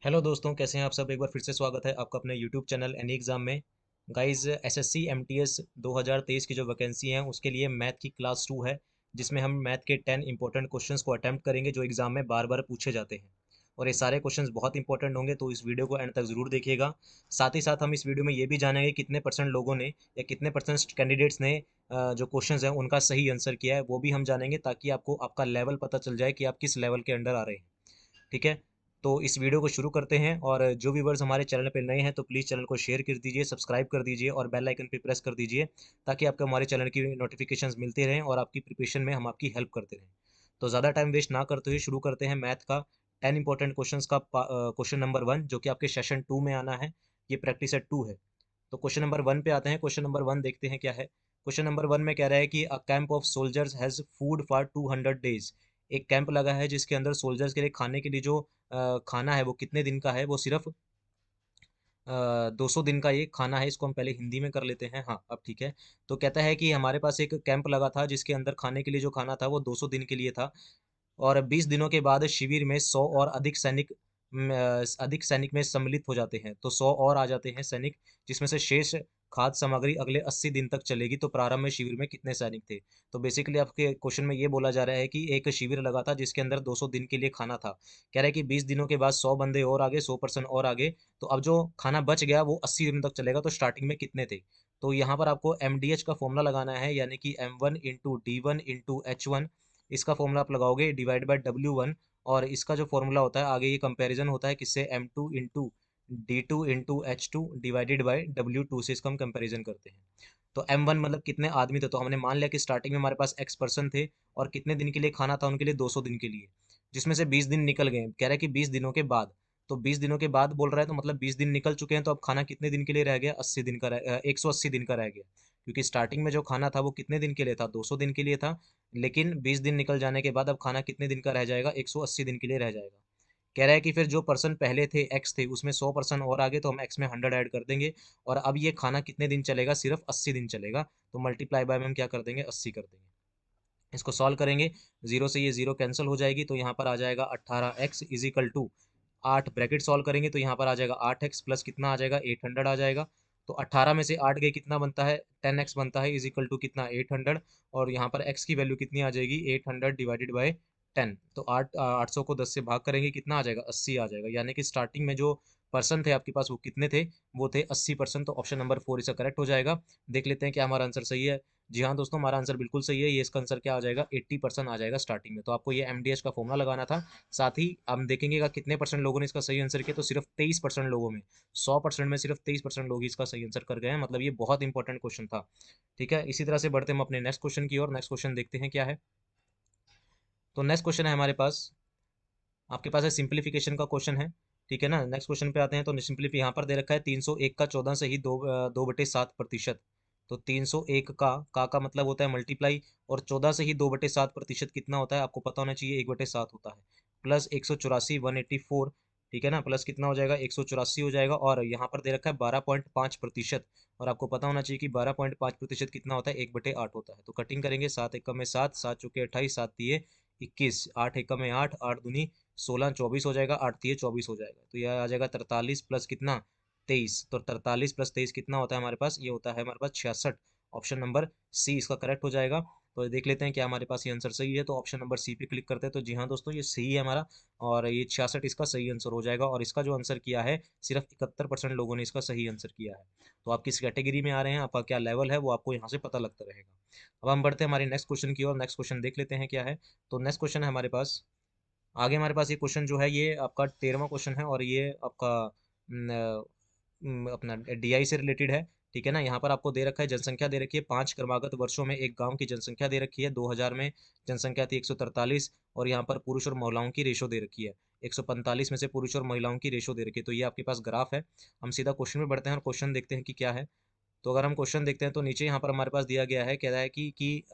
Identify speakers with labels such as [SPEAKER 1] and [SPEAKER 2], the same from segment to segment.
[SPEAKER 1] Hello दोस्तों, कैसे हैं आप सब। एक बार फिर से स्वागत है आपका अपने यूट्यूब चैनल एनी एग्ज़ाम में। गाइस, एसएससी एमटीएस 2023 की जो वैकेंसी है उसके लिए मैथ की क्लास 2 है, जिसमें हम मैथ के 10 इंपॉर्टेंट क्वेश्चंस को अटेम्प्ट करेंगे जो एग्ज़ाम में बार बार पूछे जाते हैं। और ये सारे क्वेश्चंस बहुत इंपॉर्टेंट होंगे, तो इस वीडियो को एंड तक ज़रूर देखिएगा। साथ ही साथ हम इस वीडियो में ये भी जानेंगे कितने परसेंट लोगों ने या कितने परसेंट कैंडिडेट्स ने जो क्वेश्चंस हैं उनका सही आंसर किया है, वो भी हम जानेंगे, ताकि आपको आपका लेवल पता चल जाए कि आप किस लेवल के अंडर आ रहे हैं। ठीक है। तो इस वीडियो को शुरू करते हैं, और जो व्यूवर्स हमारे चैनल पे नए हैं तो प्लीज़ चैनल को शेयर कर दीजिए, सब्सक्राइब कर दीजिए और बेल आइकन पे प्रेस कर दीजिए, ताकि आपको हमारे चैनल की नोटिफिकेशंस मिलती रहें और आपकी प्रिपरेशन में हम आपकी हेल्प करते रहें। तो ज़्यादा टाइम वेस्ट ना करते हुए शुरू करते हैं मैथ का 10 इंपॉर्टेंट क्वेश्चंस का क्वेश्चन नंबर 1, जो कि आपके सेशन 2 में आना है। ये प्रैक्टिस सेट 2 है। तो क्वेश्चन नंबर 1 पे आते हैं। क्वेश्चन नंबर 1 देखते हैं क्या है। क्वेश्चन नंबर 1 में कह रहा है कि a camp of soldiers has food for 200 days. एक कैंप लगा है जिसके अंदर सोल्जर्स के लिए खाने के लिए जो खाना है वो कितने दिन का है। वो सिर्फ 200 दिन का ये खाना है। इसको हम पहले हिंदी में कर लेते हैं। हाँ, अब ठीक है। तो कहता है कि हमारे पास एक कैंप लगा था जिसके अंदर खाने के लिए जो खाना था वो 200 दिन के लिए था। और 20 दिनों के बाद शिविर में 100 और अधिक सैनिक में सम्मिलित हो जाते हैं। तो 100 और आ जाते हैं सैनिक, जिसमें से शेष खाद्य सामग्री अगले 80 दिन तक चलेगी। तो प्रारंभ में शिविर में कितने सैनिक थे। तो बेसिकली आपके क्वेश्चन में ये बोला जा रहा है कि एक शिविर लगा था जिसके अंदर 200 दिन के लिए खाना था। कह रहा है कि 20 दिनों के बाद 100 बंदे और आगे, 100% और आगे। तो अब जो खाना बच गया वो 80 दिन तक चलेगा। तो स्टार्टिंग में कितने थे। तो यहाँ पर आपको एमडीएच का फॉर्मूला लगाना है, यानी कि M1 × D1 × H1। इसका फॉर्मूला आप लगाओगे डिवाइड बाय W1। और इसका जो फॉर्मूला होता है आगे, ये कंपैरिजन होता है किससे, M2 × D2 × H2 divided by W2 से इसका हम कंपैरिजन करते हैं। तो M1 मतलब कितने आदमी थे। तो हमने मान लिया कि स्टार्टिंग में हमारे पास X पर्सन थे, और कितने दिन के लिए खाना था उनके लिए, 200 दिन के लिए, जिसमें से 20 दिन निकल गए। कह रहा है कि 20 दिनों के बाद। तो 20 दिनों के बाद बोल रहा है, तो मतलब 20 दिन निकल चुके हैं। तो अब खाना कितने दिन के लिए रह गया, 180 दिन का रह गया। क्योंकि स्टार्टिंग में जो खाना था वो कितने दिन के लिए था, 200 दिन के लिए था। लेकिन 20 दिन निकल जाने के बाद अब खाना कितने दिन का रह जाएगा, 180 दिन के लिए रह जाएगा। कह रहा है कि फिर जो पर्सन पहले थे, एक्स थे, उसमें 100% और आगे, तो हम एक्स में 100 ऐड कर देंगे। और अब ये खाना कितने दिन चलेगा, सिर्फ 80 दिन चलेगा। तो मल्टीप्लाई बाय में हम क्या कर देंगे, 80 कर देंगे। इसको सॉल्व करेंगे, जीरो से ये जीरो कैंसिल हो जाएगी। तो यहाँ पर आ जाएगा 18x is equal to 8। Bracket solve करेंगे तो यहाँ पर आ जाएगा 8x प्लस कितना आ जाएगा, 800 आ जाएगा। तो 18 में से 8 गए, कितना बनता है, 10x बनता है, इजिकल टू कितना, 800। और यहाँ पर x की वैल्यू कितनी आ जाएगी, 800 डिवाइडेड बाई 10। तो 800 को 10 से भाग करेंगे, कितना आ जाएगा, 80 आ जाएगा। यानी कि स्टार्टिंग में जो पर्सन थे आपके पास वो कितने थे, वो थे 80%। तो ऑप्शन नंबर 4 इसका करेक्ट हो जाएगा। देख लेते हैं क्या हमारा आंसर सही है। जी हाँ दोस्तों, हमारा आंसर बिल्कुल सही है। ये इसका आंसर क्या आ जाएगा, 80% आ जाएगा स्टार्टिंग में। तो आपको ये एमडीएच का फॉर्मूला लगाना था। साथ ही हम देखेंगे कितने परसेंट लोगों ने इसका सही आंसर किया। तो सिर्फ 23% लोगों में, 100% में सिर्फ 23% लोग ही इसका सही आंसर कर गए हैं। मतलब ये बहुत इंपॉर्टेंट क्वेश्चन था। ठीक है, इसी तरह से बढ़ते हम अपने नेक्स्ट क्वेश्चन की ओर। नेक्स्ट क्वेश्चन देखते हैं क्या है। तो नेक्स्ट क्वेश्चन है हमारे पास, आपके पास है सिंप्लीफिकेशन का क्वेश्चन है। ठीक है ना। नेक्स्ट क्वेश्चन पे आते हैं। तो सिंप्लीफी यहाँ पर दे रखा है 301 का 14 से ही 2/7%। तो 301 का मतलब होता है मल्टीप्लाई, और 14 से ही 2/7% कितना होता है आपको पता होना चाहिए, 1/7 होता है। प्लस 184, 184। ठीक है ना। प्लस कितना हो जाएगा, 184 हो जाएगा। और यहाँ पर दे रखा है 12.5%। और आपको पता होना चाहिए कि 12.5% कितना होता है, 1/8 होता है। तो कटिंग करेंगे, 7 एकम में 7, 7 चौके 28, 7 तिये 21, 8 एकम में 8, 8 दूनी 16, 24 हो जाएगा, 8 तिये 24 हो जाएगा। तो यह आ जाएगा 43 प्लस कितना, 23। तो 43 प्लस 23 कितना होता है हमारे पास, ये होता है हमारे पास 66। ऑप्शन नंबर सी इसका करेक्ट हो जाएगा। तो देख लेते हैं क्या हमारे पास ये आंसर सही है। तो ऑप्शन नंबर सी पे क्लिक करते हैं। तो जी हाँ दोस्तों, ये सही है हमारा। और ये 66 इसका सही आंसर हो जाएगा। और इसका जो आंसर किया है, सिर्फ 71% लोगों ने इसका सही आंसर किया है। तो आप किस कैटेगरी में आ रहे हैं, आपका क्या लेवल है, वो आपको यहाँ से पता लगता रहेगा। अब हम बढ़ते हैं हमारे नेक्स्ट क्वेश्चन की ओर। नेक्स्ट क्वेश्चन देख लेते हैं क्या है। तो नेक्स्ट क्वेश्चन है हमारे पास, आगे हमारे पास ये क्वेश्चन जो है ये आपका 13वां क्वेश्चन है, और ये आपका अपना डीआई से रिलेटेड है। ठीक है ना। यहाँ पर आपको दे रखा है जनसंख्या दे रखी है, 5 क्रमागत वर्षों में एक गांव की जनसंख्या दे रखी है। 2000 में जनसंख्या थी 143। और यहाँ पर पुरुष और महिलाओं की रेशो दे रखी है, 145 में से पुरुष और महिलाओं की रेशो दे रखी है। तो ये आपके पास ग्राफ है। हम सीधा क्वेश्चन में बढ़ते हैं और क्वेश्चन देखते हैं कि क्या है। तो अगर हम क्वेश्चन देखते हैं तो नीचे यहाँ पर हमारे पास दिया गया है, कह रहा है कि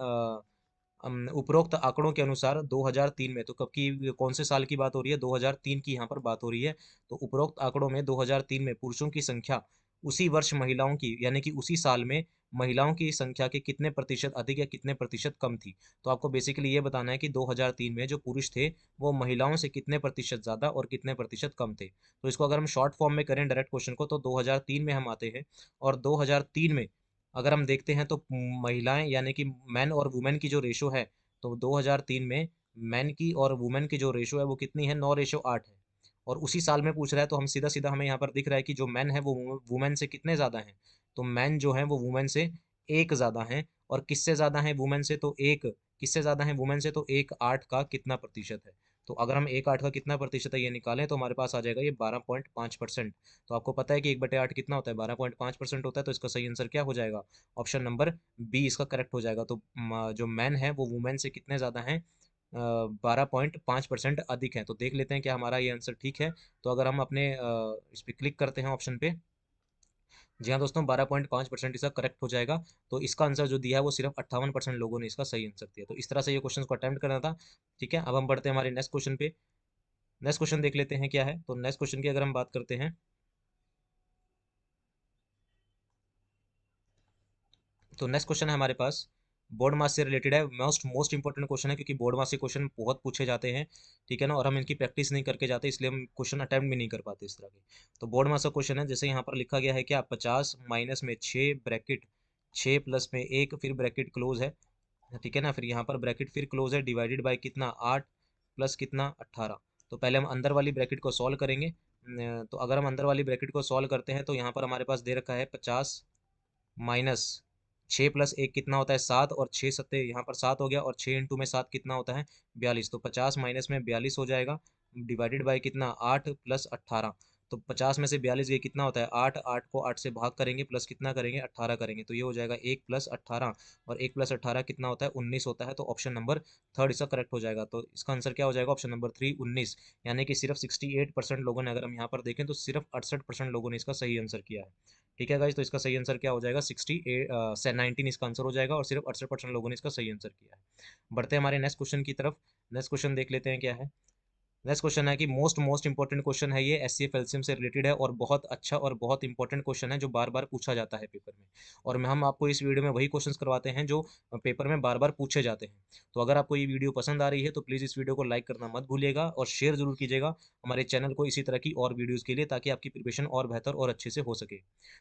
[SPEAKER 1] उपरोक्त आंकड़ों के अनुसार 2003 में, तो कब की, कौन से साल की बात हो रही है, 2003 की यहाँ पर बात हो रही है। तो उपरोक्त आंकड़ों में 2003 में पुरुषों की संख्या उसी वर्ष महिलाओं की, यानी कि उसी साल में महिलाओं की संख्या के कितने प्रतिशत अधिक या कितने प्रतिशत कम थी। तो आपको बेसिकली ये बताना है कि 2003 में जो पुरुष थे वो महिलाओं से कितने प्रतिशत ज़्यादा और कितने प्रतिशत कम थे। तो इसको अगर हम शॉर्ट फॉर्म में करें डायरेक्ट क्वेश्चन को, तो 2003 में हम आते हैं, और 2003 में अगर हम देखते हैं तो महिलाएं यानी कि मैन और वुमेन की जो रेशो है, तो 2003 में मैन की और वुमेन की जो रेशो है वो कितनी है, 9:8 है। और उसी साल में पूछ रहा है तो हम सीधा सीधा हमें यहाँ पर दिख रहा है कि जो मैन है वो वुमेन से कितने ज़्यादा हैं। तो मैन जो है वो वुमेन से एक ज़्यादा हैं। और किससे ज़्यादा है वुमेन से, तो एक, किससे ज़्यादा है वुमेन से, तो 1/8 का कितना प्रतिशत है। तो अगर हम 1/8 का कितना प्रतिशत है ये निकालें तो हमारे पास आ जाएगा ये 12.5%। तो आपको पता है कि 1/8 कितना होता है, 12.5% होता है। तो इसका सही आंसर क्या हो जाएगा, ऑप्शन नंबर बी इसका करेक्ट हो जाएगा। तो जो मैन है वो वुमेन से कितने ज़्यादा हैं, 12.5% अधिक है। तो देख लेते हैं कि हमारा ये आंसर ठीक है। तो अगर हम अपने इस पर क्लिक करते हैं ऑप्शन पे, जी हाँ दोस्तों, 12.5% इसका करेक्ट हो जाएगा। तो इसका आंसर जो दिया है वो सिर्फ 58% लोगों ने इसका सही आंसर दिया। तो इस तरह से ये क्वेश्चन को अटेम्प्ट करना था। ठीक है, अब हम बढ़ते हैं हमारे नेक्स्ट क्वेश्चन पे। नेक्स्ट क्वेश्चन देख लेते हैं क्या है। तो नेक्स्ट क्वेश्चन की अगर हम बात करते हैं, तो नेक्स्ट क्वेश्चन है हमारे पास, बोर्ड मास से रिलेटेड है। मोस्ट मोस्ट इंपॉर्टेंट क्वेश्चन है, क्योंकि बोर्ड मास से क्वेश्चन बहुत पूछे जाते हैं। ठीक है ना, और हम इनकी प्रैक्टिस नहीं करके जाते, इसलिए हम क्वेश्चन अटेम्प्ट भी नहीं कर पाते इस तरह के। तो बोर्ड मास का क्वेश्चन है, जैसे यहाँ पर लिखा गया है क्या, 50 माइनस में 6 ब्रैकेट 6 प्लस में 1 फिर ब्रैकेट क्लोज है। ठीक है ना, फिर यहाँ पर ब्रैकेट फिर क्लोज है, डिवाइडेड बाय कितना, 8 प्लस कितना, 18। तो पहले हम अंदर वाली ब्रैकेट को सॉल्व करेंगे। तो अगर हम अंदर वाली ब्रैकेट को सॉल्व करते हैं तो यहाँ पर हमारे पास दे रखा है 50 माइनस 6 + 1 कितना होता है, 7, और 6 सत्ते यहाँ पर 7 हो गया, और 6 × 7 कितना होता है, 42। तो 50 माइनस में 42 हो जाएगा, डिवाइडेड बाय कितना, 8 + 18। तो 50 में से 42 गए कितना होता है, 8, 8 को 8 से भाग करेंगे, प्लस कितना करेंगे, 18 करेंगे। तो ये हो जाएगा 1 + 18, और 1 + 18 कितना होता है, 19 होता है। तो ऑप्शन नंबर थर्ड इसका करेक्ट हो जाएगा। तो इसका आंसर क्या हो जाएगा, ऑप्शन नंबर 3, 19। यानी कि सिर्फ 68% लोगों ने, अगर हम यहाँ पर देखें तो सिर्फ 68% लोगों ने इसका सही आंसर किया है। ठीक है गाइज, तो इसका सही आंसर क्या हो जाएगा, 19 इसका आंसर हो जाएगा, और सिर्फ 68% लोगों ने इसका सही आंसर किया है। बढ़ते हैं हमारे नेक्स्ट क्वेश्चन की तरफ। नेक्स्ट क्वेश्चन देख लेते हैं क्या है। नेक्स्ट क्वेश्चन है कि मोस्ट मोस्ट इंपॉर्टेंट क्वेश्चन है ये, एचसीएफ एलसीएम से रिलेटेड है, और बहुत अच्छा और बहुत इंपॉर्टेंट क्वेश्चन है जो बार बार पूछा जाता है पेपर में। और हम आपको इस वीडियो में वही क्वेश्चंस करवाते हैं जो पेपर में बार बार पूछे जाते हैं। तो अगर आपको ये वीडियो पसंद आ रही है तो प्लीज़ इस वीडियो को लाइक करना मत भूलिएगा, और शेयर जरूर कीजिएगा हमारे चैनल को इसी तरह की और वीडियोज़ के लिए, ताकि आपकी प्रिपरेशन और बेहतर और अच्छे से हो सके।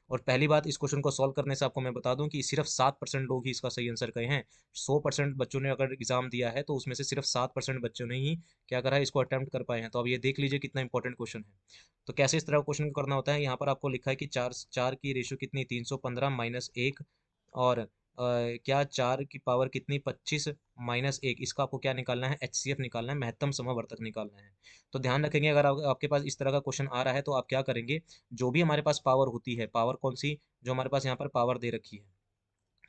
[SPEAKER 1] और पहली बात, इस क्वेश्चन को सॉल्व करने से आपको मैं बता दूं कि सिर्फ 7% लोग ही इसका सही आंसर कहे हैं। 100% बच्चों ने अगर एग्जाम दिया है तो उसमें से सिर्फ 7% बच्चों ने ही क्या करा है, इसको अटेम्प्ट कर पाए हैं। तो अब ये देख लीजिए कितना इंपॉर्टेंट क्वेश्चन है। तो कैसे इस तरह क्वेश्चन करना होता है, यहाँ पर आपको लिखा है कि चार चार की रेशो कितनी, 315 माइनस 1, और क्या 4 की पावर कितनी, 25 माइनस 1। इसका आपको क्या निकालना है, एचसीएफ निकालना है, महत्तम समवर्तक निकालना है। तो ध्यान रखेंगे, अगर आपके पास इस तरह का क्वेश्चन आ रहा है तो आप क्या करेंगे, जो भी हमारे पास पावर होती है, पावर कौन सी, जो हमारे पास यहाँ पर पावर दे रखी है,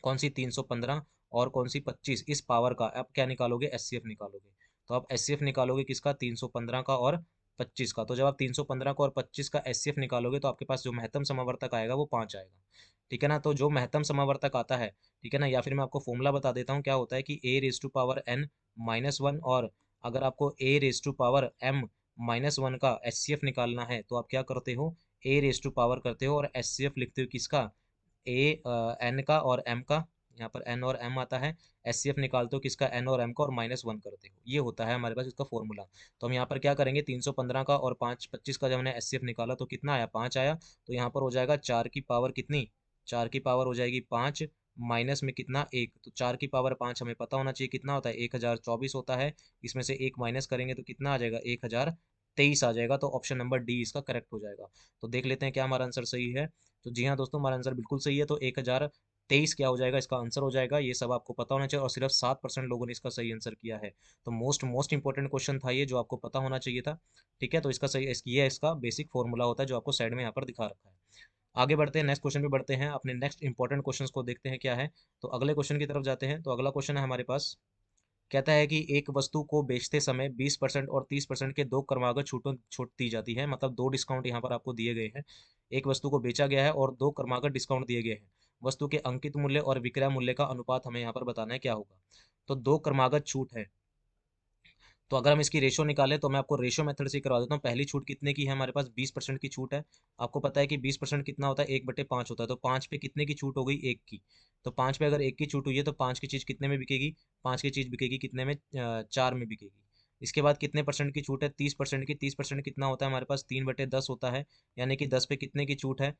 [SPEAKER 1] कौन सी, 315 और कौन सी 25, इस पावर का आप क्या निकालोगे, एचसीएफ निकालोगे। तो आप एचसीएफ निकालोगे किसका, 315 का और 25 का। तो जब आप 315 का और 25 का एचसीएफ निकालोगे तो आपके पास जो महत्तम समावर्तक आएगा वो 5 आएगा। ठीक है ना, तो जो महत्तम समावर्तक आता है, ठीक है ना, या फिर मैं आपको फॉर्मूला बता देता हूँ, क्या होता है कि a⁻n−1, और अगर आपको a⁻m−1 का एचसीएफ निकालना है तो आप क्या करते हो, a⁻ करते हो और एचसीएफ लिखते हो किसका, एन का और एम का, यहाँ पर एन और एम आता है। एचसीएफ निकालते हो किसका, एन और एम का, और -1 करते हो। ये होता है हमारे पास इसका फॉर्मूला। तो हम यहाँ पर क्या करेंगे, 315 का और 25 का जब हमने एचसीएफ निकाला तो कितना आया, 5 आया। तो यहाँ पर हो जाएगा 4 की पावर कितनी, 4 की पावर हो जाएगी 5, माइनस में कितना, 1। तो 4 की पावर 5 हमें पता होना चाहिए कितना होता है, 1024 होता है। इसमें से 1 माइनस करेंगे तो कितना आ जाएगा, 1023 आ जाएगा। तो ऑप्शन नंबर डी इसका करेक्ट हो जाएगा। तो देख लेते हैं क्या हमारा आंसर सही है। तो जी हाँ दोस्तों, हमारा आंसर बिल्कुल सही है। तो 1023 क्या हो जाएगा, इसका आंसर हो जाएगा। ये सब आपको पता होना चाहिए, और सिर्फ 7% लोगों ने इसका सही आंसर किया है। तो मोस्ट मोस्ट इंपॉर्टेंट क्वेश्चन था ये, जो आपको पता होना चाहिए था। ठीक है, तो इसका सही, ये इसका बेसिक फॉर्मूला होता है जो आपको साइड में यहाँ पर दिखा रखा है। आगे बढ़ते हैं, नेक्स्ट क्वेश्चन पे बढ़ते हैं, अपने नेक्स्ट इंपॉर्टेंट क्वेश्चन को देखते हैं क्या है। तो अगले क्वेश्चन की तरफ जाते हैं। तो अगला क्वेश्चन है हमारे पास, कहता है कि एक वस्तु को बेचते समय 20% और 30% के दो क्रमागत छूट दी जाती है। मतलब दो डिस्काउंट यहाँ पर आपको दिए गए हैं। एक वस्तु को बेचा गया है और दो क्रमागत डिस्काउंट दिए गए हैं। वस्तु के अंकित मूल्य और विक्रय मूल्य का अनुपात हमें यहाँ पर बताना है क्या होगा। तो दो क्रमागत छूट है, तो अगर हम इसकी रेशो निकालें तो मैं आपको रेशो मेथड से करवा देता हूँ। पहली छूट कितने की है, हमारे पास 20% की छूट है। आपको पता है कि 20% कितना होता है, 1/5 होता है। तो 5 पे कितने की छूट हो गई, 1 की। तो 5 पे अगर 1 की छूट हुई है तो 5 की चीज़ कितने में बिकेगी, 5 की चीज़ बिकेगी कितने में, 4 में बिकेगी। इसके बाद कितने परसेंट की छूट है, 30% की। 30% कितना होता है हमारे पास, 3/10 होता है। यानी कि 10 पे कितने की छूट है,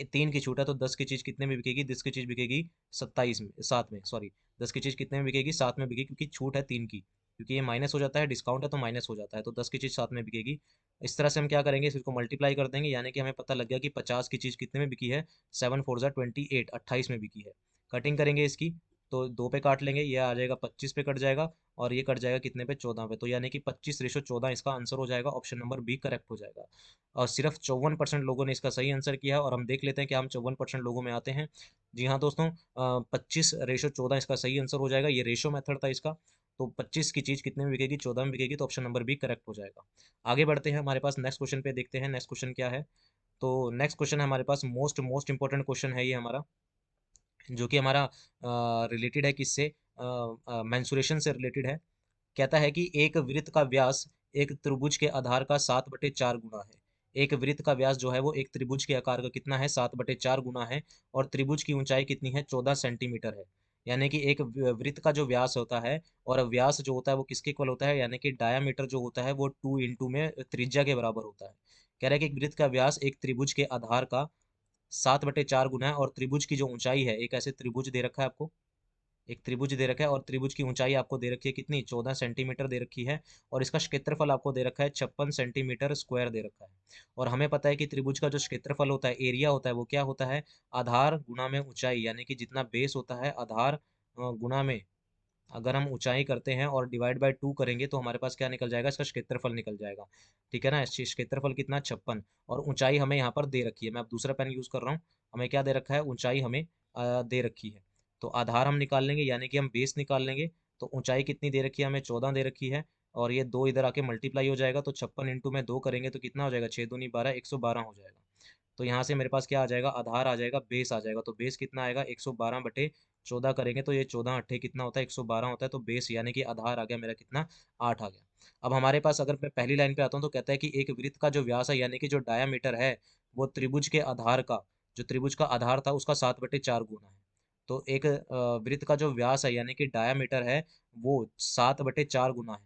[SPEAKER 1] 3 की छूट है। तो 10 की चीज़ कितने में बिकेगी, 10 की चीज़ बिकेगी 27 में, 7 में, सॉरी। 10 की चीज़ कितने में बिकेगी, 7 में बिकेगी, क्योंकि छूट है 3 की। क्योंकि ये माइनस हो जाता है, डिस्काउंट है तो माइनस हो जाता है। तो 10 की चीज़ 7 में बिकेगी। इस तरह से हम क्या करेंगे, इसको मल्टीप्लाई कर देंगे। यानी कि हमें पता लग गया कि 50 की चीज़ कितने में बिकी है, 7 4 ज़ा 28, 28 में बिकी है। कटिंग करेंगे इसकी, तो 2 पे काट लेंगे, ये आ जाएगा 25 पे कट जाएगा। और ये कट जाएगा कितने पे, 14 पे। तो यानी कि 25/14 इसका आंसर हो जाएगा। ऑप्शन नंबर बी करेक्ट हो जाएगा। और सिर्फ 54% लोगों ने इसका सही आंसर किया है। और हम देख लेते हैं कि हम 54% लोगों में आते हैं। जी हाँ दोस्तों, 25/14 इसका सही आंसर हो जाएगा। ये रेशो मेथड था इसका। तो 25 की चीज़ कितने में बिकेगी, 14 में बिकेगी। तो ऑप्शन नंबर बी करेक्ट हो जाएगा। आगे बढ़ते हैं, हमारे पास नेक्स्ट क्वेश्चन पे देखते हैं नेक्स्ट क्वेश्चन क्या है। तो नेक्स्ट क्वेश्चन है हमारे पास, मोस्ट मोस्ट इंपॉर्टेंट क्वेश्चन है ये हमारा, जो कि हमारा रिलेटेड है किससे, मेंसुरेशन से रिलेटेड है। कहता है कि एक वृत्त का व्यास एक त्रिभुज के आधार का 7/4 गुना है। एक वृत्त का व्यास जो है वो एक त्रिभुज के आकार का कितना है, 7/4 गुना है। और त्रिभुज की ऊंचाई कितनी है, 14 सेंटीमीटर है। यानी कि एक वृत्त का जो व्यास होता है, और व्यास जो होता है वो किसके इक्वल होता है, यानी कि डायामीटर जो होता है वो 2 में त्रिज्या के बराबर होता है। कह रहा है कि एक वृत्त का व्यास एक त्रिभुज के आधार का 7/4 गुना है। और त्रिभुज की जो ऊंचाई है, एक ऐसे त्रिभुज दे रखा है आपको, एक त्रिभुज दे रखा है, और त्रिभुज की ऊंचाई आपको दे रखी है कितनी, 14 सेंटीमीटर दे रखी है। और इसका क्षेत्रफल आपको दे रखा है 56 सेंटीमीटर स्क्वायर दे रखा है। और हमें पता है कि त्रिभुज का जो क्षेत्रफल होता है, एरिया होता है, वो क्या होता है, आधार गुना में ऊंचाई। यानी कि जितना बेस होता है, आधार गुना में, अगर हम ऊंचाई करते हैं और डिवाइड बाय 2 करेंगे तो हमारे पास क्या निकल जाएगा, इसका क्षेत्रफल निकल जाएगा। ठीक है ना, क्षेत्रफल कितना, 56। और ऊंचाई हमें यहाँ पर दे रखी है, मैं अब दूसरा पेन यूज कर रहा हूँ। हमें क्या दे रखा है, ऊंचाई हमें दे रखी है। तो आधार हम निकाल लेंगे, यानी कि हम बेस निकाल लेंगे। तो ऊंचाई कितनी दे रखी है, हमें 14 दे रखी है। और ये 2 इधर आके मल्टीप्लाई हो जाएगा, तो 56 इंटू में 2 करेंगे तो कितना हो जाएगा, 6 दूनी 12, 112 हो जाएगा। तो यहाँ से मेरे पास क्या आ जाएगा, आधार आ जाएगा, बेस आ जाएगा। तो बेस कितना आएगा, 112/14 करेंगे तो ये 14 × 8 कितना होता है, 112 होता है। तो बेस यानी कि आधार आ गया मेरा कितना, 8 आ गया। अब हमारे पास अगर मैं पहली लाइन पे आता हूँ तो कहता है कि एक वृत्त का जो व्यास है, यानी कि जो डायामीटर है, वो त्रिभुज के आधार का, जो त्रिभुज का आधार था उसका 7/4 गुना है। तो एक वृत्त का जो व्यास है, यानी कि डायामीटर है, वो 7/4 गुना है।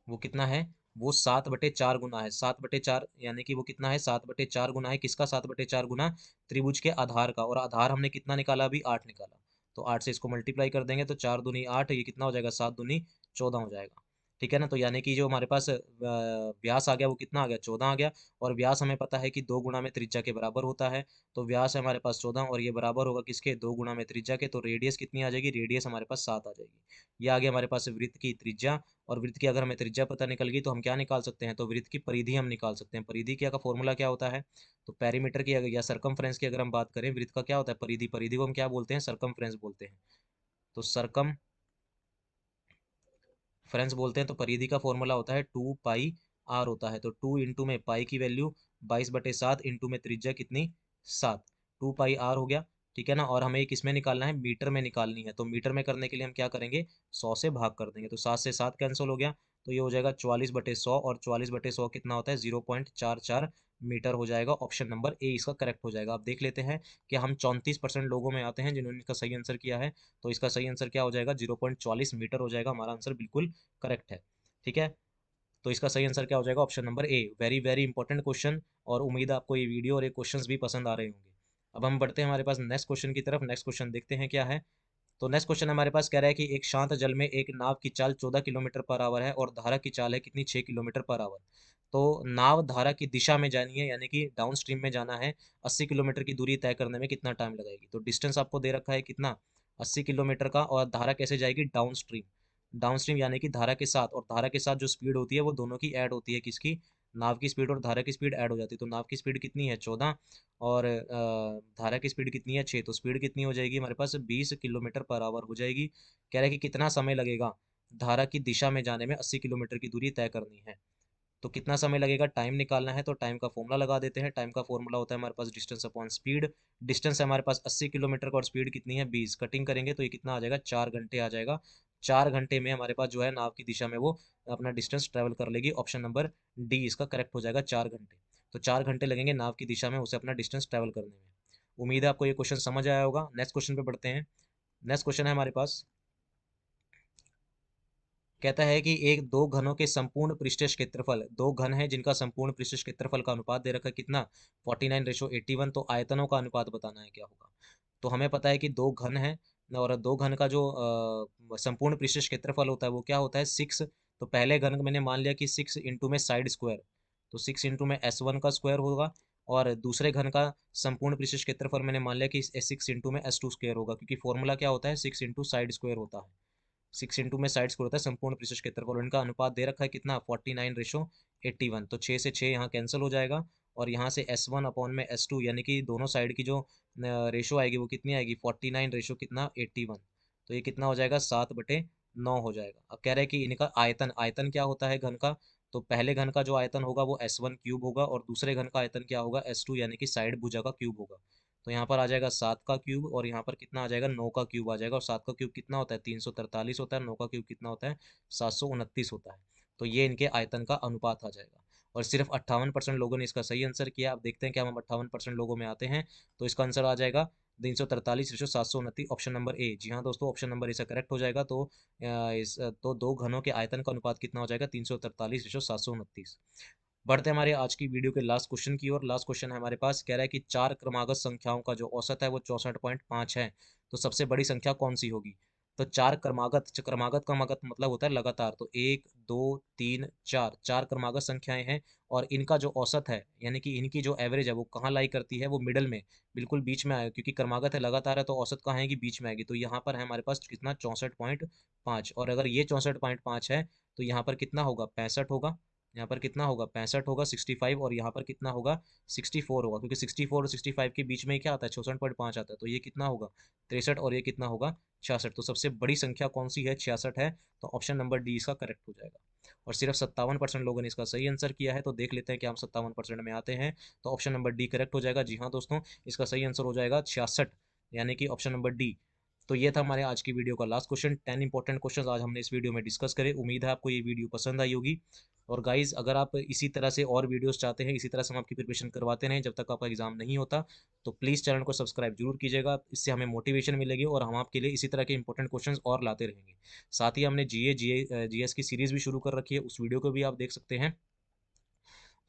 [SPEAKER 1] वो कितना है, वो 7/4 गुना है। 7/4 यानी कि वो कितना है, 7/4 गुना है किसका, 7/4 गुना त्रिभुज के आधार का। और आधार हमने कितना निकाला, अभी 8 निकाला। तो 8 से इसको मल्टीप्लाई कर देंगे तो 4 दूनी 8, ये कितना हो जाएगा, 7 दूनी 14 हो जाएगा। ठीक है ना, तो यानी कि जो हमारे पास व्यास आ गया वो कितना आ गया, 14 आ गया। और व्यास हमें पता है कि 2 गुना में त्रिज्या के बराबर होता है। तो व्यास है हमारे पास 14, और ये बराबर होगा किसके, 2 गुना में त्रिज्या के। तो रेडियस कितनी आ जाएगी, रेडियस हमारे पास 7 आ जाएगी। ये आ गया हमारे पास वृत्त की त्रिज्या। और वृत्त की अगर हमें त्रिज्या पता निकल गई तो हम क्या निकाल सकते हैं, तो वृत्त की परिधि हम निकाल सकते हैं। परिधि क्या का फॉर्मूला क्या होता है, तो पेरीमीटर की या सरकमफ्रेंस की अगर हम बात करें, वृत्त का क्या होता है, परिधि। परिधि को हम क्या बोलते हैं, सरकमफ्रेंस बोलते हैं। तो सरकम फ्रेंस बोलते हैं। तो परिधि का फॉर्मूला होता है 2πr होता है। तो 2 इंटू में पाई की वैल्यू 22/7 इंटू में त्रिज्या कितनी, 7, 2πr हो गया। ठीक है ना, और हमें किस में निकालना है, मीटर में निकालनी है। तो मीटर में करने के लिए हम क्या करेंगे, 100 से भाग कर देंगे। तो 7 से 7 कैंसिल हो गया। तो ये हो जाएगा 44/100, और 44/100 कितना होता है, 0.44 मीटर हो जाएगा। ऑप्शन नंबर ए इसका करेक्ट हो जाएगा। अब देख लेते हैं कि हम 34% लोगों में आते हैं जिन्होंने इसका सही आंसर किया है। तो इसका सही आंसर क्या हो जाएगा, 0.44 मीटर हो जाएगा। हमारा आंसर बिल्कुल करेक्ट है। ठीक है, तो इसका सही आंसर क्या हो जाएगा, option number A. Very very important question, और उम्मीद है आपको ये वीडियो और ये क्वेश्चंस भी पसंद आ रहे होंगे। अब हम बढ़ते हैं हमारे पास नेक्स्ट क्वेश्चन की तरफ। नेक्स्ट क्वेश्चन देखते हैं क्या है। तो नेक्स्ट क्वेश्चन हमारे पास कह रहा है कि एक शांत जल में एक नाव की चाल 14 किलोमीटर पर आवर है, और धारा की चाल है कितनी, 6 किलोमीटर पर आवर। तो नाव धारा की दिशा में जानी है, यानी कि डाउन स्ट्रीम में जाना है। 80 किलोमीटर की दूरी तय करने में कितना टाइम लगाएगी। तो डिस्टेंस आपको दे रखा है कितना, 80 किलोमीटर का। और धारा कैसे जाएगी, डाउन स्ट्रीम। डाउन स्ट्रीम यानी कि धारा के साथ, और धारा के साथ जो स्पीड होती है वो दोनों की ऐड होती है, किसकी, नाव की स्पीड और धारा की स्पीड ऐड हो जाती है। तो नाव की स्पीड कितनी है, 14, और धारा की स्पीड कितनी है, 6। तो स्पीड कितनी हो जाएगी हमारे पास, 20 किलोमीटर पर आवर हो जाएगी। कह रहा है कि कितना समय लगेगा धारा की दिशा में जाने में, 80 किलोमीटर की दूरी तय करनी है। तो कितना समय लगेगा, टाइम निकालना है। तो टाइम का फॉर्मूला लगा देते हैं। टाइम का फॉर्मूला होता है हमारे पास डिस्टेंस अपॉन स्पीड। डिस्टेंस है हमारे पास 80 किलोमीटर का, और स्पीड कितनी है, 20। कटिंग करेंगे तो ये कितना आ जाएगा, 4 घंटे आ जाएगा। 4 घंटे में हमारे पास जो है नाव की दिशा में वो अपना डिस्टेंस ट्रेवल कर लेगी। ऑप्शन नंबर डी इसका करेक्ट हो जाएगा, 4 घंटे। तो 4 घंटे लगेंगे नाव की दिशा में उसे अपना डिस्टेंस ट्रेवल करने में। उम्मीद है आपको ये क्वेश्चन समझ आया होगा। नेक्स्ट क्वेश्चन पे बढ़ते हैं। नेक्स्ट क्वेश्चन है हमारे पास, कहता है कि एक दो घनों के संपूर्ण पृष्ठीय क्षेत्रफल, दो घन है जिनका संपूर्ण पृष्ठीय क्षेत्रफल का अनुपात दे रखा है कितना, 49:81। तो आयतनों का अनुपात बताना है क्या होगा। तो हमें पता है कि दो घन है, और दो घन का जो संपूर्ण पृष्ठीय क्षेत्रफल होता है वो क्या होता है, 6। तो पहले घन मैंने मान लिया कि 6 इंटू में साइड स्क्वायर, तो 6 इंटू में S1 का स्क्वायर होगा। और दूसरे घन का संपूर्ण पृष्ठीय क्षेत्रफल मैंने मान लिया कि 6 इंटू में S2 स्क्वायर होगा, क्योंकि फॉर्मूला क्या होता है, 6 इंटू साइड स्क्वायर होता है। 6 इंटू में साइड स्क्वायर होता है संपूर्ण पृष्ठ क्षेत्रफल। इनका अनुपात दे रखा है कितना, 49:81। तो 6 से 6 यहाँ कैंसिल हो जाएगा, और यहाँ से S1 अपॉन में S2 यानी कि दोनों साइड की जो रेशो आएगी वो कितनी आएगी, 49 रेशो कितना, 81। तो ये कितना हो जाएगा, 7/9 हो जाएगा। अब कह रहे हैं कि इनका आयतन, आयतन क्या होता है घन का, तो पहले घन का जो आयतन होगा वो S1 क्यूब होगा, और दूसरे घन का आयतन क्या होगा, S2 यानी कि साइड भुजा का क्यूब होगा। तो यहाँ पर आ जाएगा 7 का क्यूब, और यहाँ पर कितना आ जाएगा, 9 का क्यूब आ जाएगा। और 7 का क्यूब कितना होता है, 343 होता है। 9 का क्यूब कितना होता है, 729 होता है। तो ये इनके आयतन का अनुपात आ जाएगा। और सिर्फ 58% लोगों ने इसका सही आंसर किया। अब देखते हैं कि हम 58% लोगों में आते हैं। तो इसका आंसर आ जाएगा 343/729, ऑप्शन नंबर ए। जी हाँ दोस्तों, ऑप्शन नंबर ए से करेक्ट हो जाएगा। तो तो दो घनों के आयतन का अनुपात कितना हो जाएगा, 343/729। बढ़ते हैं हमारे आज की वीडियो के लास्ट क्वेश्चन की ओर। लास्ट क्वेश्चन है हमारे पास, कह रहा है कि चार क्रमागत संख्याओं का जो औसत है वो 64.5 है। तो सबसे बड़ी संख्या कौन सी होगी। तो चार क्रमागत, क्रमागत का मतलब होता है लगातार। तो 1 2 3 4, चार क्रमागत संख्याएं हैं, और इनका जो औसत है यानी कि इनकी जो एवरेज है वो कहाँ लाई करती है, वो मिडल में, बिल्कुल बीच में आएगा। क्योंकि क्रमागत है, लगातार है, तो औसत कहाँ आएगी, बीच में आएगी। तो यहाँ पर है हमारे पास कितना, 64.5। और अगर ये 64.5 है तो यहाँ पर कितना होगा, 65 होगा। यहाँ पर कितना होगा, 65 होगा, 65। और यहाँ पर कितना होगा, 64 होगा। क्योंकि 64 और 65 के बीच में ही क्या आता है, 64.5 आता है। तो ये कितना होगा, 63। और ये कितना होगा, 66। तो सबसे बड़ी संख्या कौन सी है, 66 है। तो ऑप्शन नंबर डी इसका करेक्ट हो जाएगा। और सिर्फ 57% लोगों ने इसका सही आंसर किया है। तो देख लेते हैं कि हम 57% में आते हैं। तो ऑप्शन नंबर डी करेक्ट हो जाएगा। जी हाँ दोस्तों, इसका सही आंसर हो जाएगा 66, यानी कि ऑप्शन नंबर डी। तो ये था हमारे आज की वीडियो का लास्ट क्वेश्चन। 10 इंपॉर्टेंट क्वेश्चन आज हमने इस वीडियो में डिस्कस करे। उम्मीद है आपको ये वीडियो पसंद आई होगी। और गाइज, अगर आप इसी तरह से और वीडियोस चाहते हैं, इसी तरह से हम आपकी प्रिपरेशन करवाते रहें जब तक आपका एग्जाम नहीं होता, तो प्लीज़ चैनल को सब्सक्राइब जरूर कीजिएगा। इससे हमें मोटिवेशन मिलेगी और हम आपके लिए इसी तरह के इंपॉर्टेंट क्वेश्चंस और लाते रहेंगे। साथ ही हमने जीएस की सीरीज भी शुरू कर रखी है, उस वीडियो को भी आप देख सकते हैं।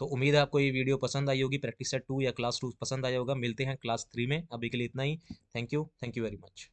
[SPEAKER 1] तो उम्मीद है आपको ये वीडियो पसंद आई होगी, प्रैक्टिस सेट 2 या क्लास 2 पसंद आया होगा। मिलते हैं क्लास 3 में। अभी के लिए इतना ही। Thank you very much.